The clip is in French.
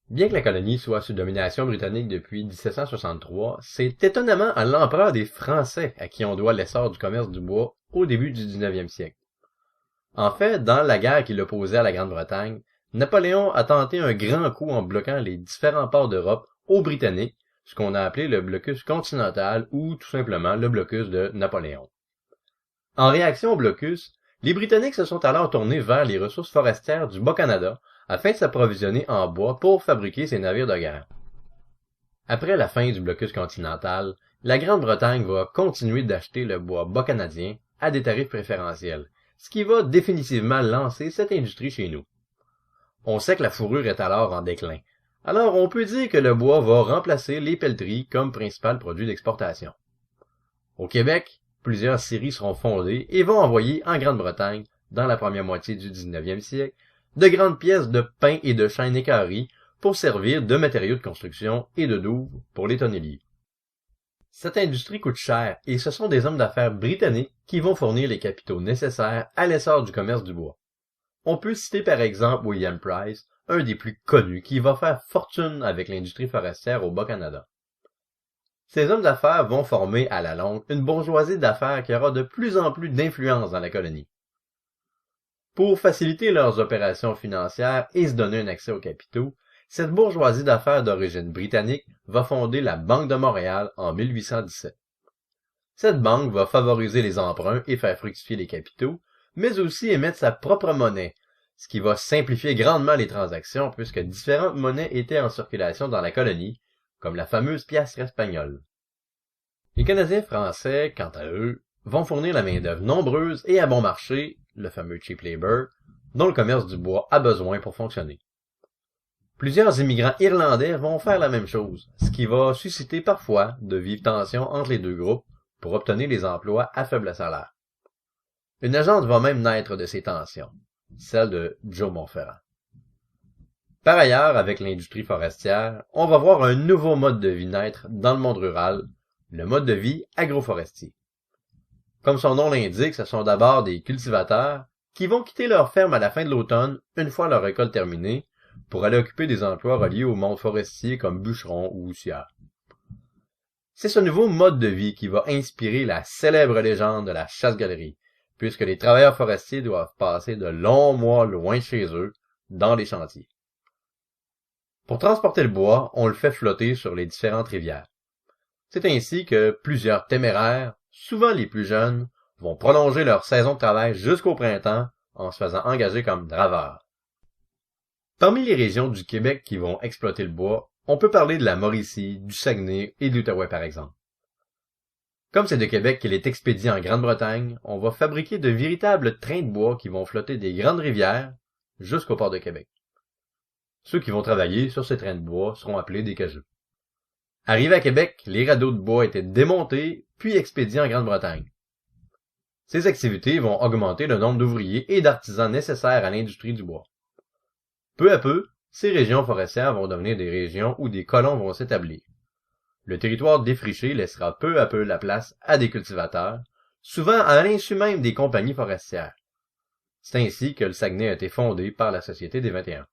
Bien que la colonie soit sous domination britannique depuis 1763, c'est étonnamment à l'empereur des Français à qui on doit l'essor du commerce du bois au début du 19e siècle. En fait, dans la guerre qui l'opposait à la Grande-Bretagne, Napoléon a tenté un grand coup en bloquant les différents ports d'Europe aux Britanniques, ce qu'on a appelé le blocus continental ou tout simplement le blocus de Napoléon. En réaction au blocus, les Britanniques se sont alors tournés vers les ressources forestières du Bas-Canada afin de s'approvisionner en bois pour fabriquer ses navires de guerre. Après la fin du blocus continental, la Grande-Bretagne va continuer d'acheter le bois bas-canadien à des tarifs préférentiels, ce qui va définitivement lancer cette industrie chez nous. On sait que la fourrure est alors en déclin, alors on peut dire que le bois va remplacer les pelleteries comme principal produit d'exportation. Au Québec, plusieurs scieries seront fondées et vont envoyer en Grande-Bretagne, dans la première moitié du 19e siècle, de grandes pièces de pin et de chêne équarri pour servir de matériaux de construction et de douve pour les tonneliers. Cette industrie coûte cher et ce sont des hommes d'affaires britanniques qui vont fournir les capitaux nécessaires à l'essor du commerce du bois. On peut citer par exemple William Price, un des plus connus qui va faire fortune avec l'industrie forestière au Bas-Canada. Ces hommes d'affaires vont former à la longue une bourgeoisie d'affaires qui aura de plus en plus d'influence dans la colonie. Pour faciliter leurs opérations financières et se donner un accès aux capitaux, cette bourgeoisie d'affaires d'origine britannique va fonder la Banque de Montréal en 1817. Cette banque va favoriser les emprunts et faire fructifier les capitaux, mais aussi émettre sa propre monnaie, ce qui va simplifier grandement les transactions puisque différentes monnaies étaient en circulation dans la colonie, comme la fameuse piastre espagnole. Les Canadiens français, quant à eux, vont fournir la main-d'œuvre nombreuse et à bon marché, le fameux cheap labor, dont le commerce du bois a besoin pour fonctionner. Plusieurs immigrants irlandais vont faire la même chose, ce qui va susciter parfois de vives tensions entre les deux groupes pour obtenir les emplois à faible salaire. Une agence va même naître de ces tensions, celle de Joe Montferrand. Par ailleurs, avec l'industrie forestière, on va voir un nouveau mode de vie naître dans le monde rural, le mode de vie agroforestier. Comme son nom l'indique, ce sont d'abord des cultivateurs qui vont quitter leur ferme à la fin de l'automne, une fois leur récolte terminée, pour aller occuper des emplois reliés au monde forestier comme bûcheron ou houssière. C'est ce nouveau mode de vie qui va inspirer la célèbre légende de la chasse-galerie, puisque les travailleurs forestiers doivent passer de longs mois loin de chez eux, dans les chantiers. Pour transporter le bois, on le fait flotter sur les différentes rivières. C'est ainsi que plusieurs téméraires, souvent les plus jeunes, vont prolonger leur saison de travail jusqu'au printemps en se faisant engager comme draveurs. Parmi les régions du Québec qui vont exploiter le bois, on peut parler de la Mauricie, du Saguenay et de l'Outaouais par exemple. Comme c'est de Québec qu'il est expédié en Grande-Bretagne, on va fabriquer de véritables trains de bois qui vont flotter des grandes rivières jusqu'au port de Québec. Ceux qui vont travailler sur ces trains de bois seront appelés des cageux. Arrivés à Québec, les radeaux de bois étaient démontés puis expédiés en Grande-Bretagne. Ces activités vont augmenter le nombre d'ouvriers et d'artisans nécessaires à l'industrie du bois. Peu à peu, ces régions forestières vont devenir des régions où des colons vont s'établir. Le territoire défriché laissera peu à peu la place à des cultivateurs, souvent à l'insu même des compagnies forestières. C'est ainsi que le Saguenay a été fondé par la Société des 21.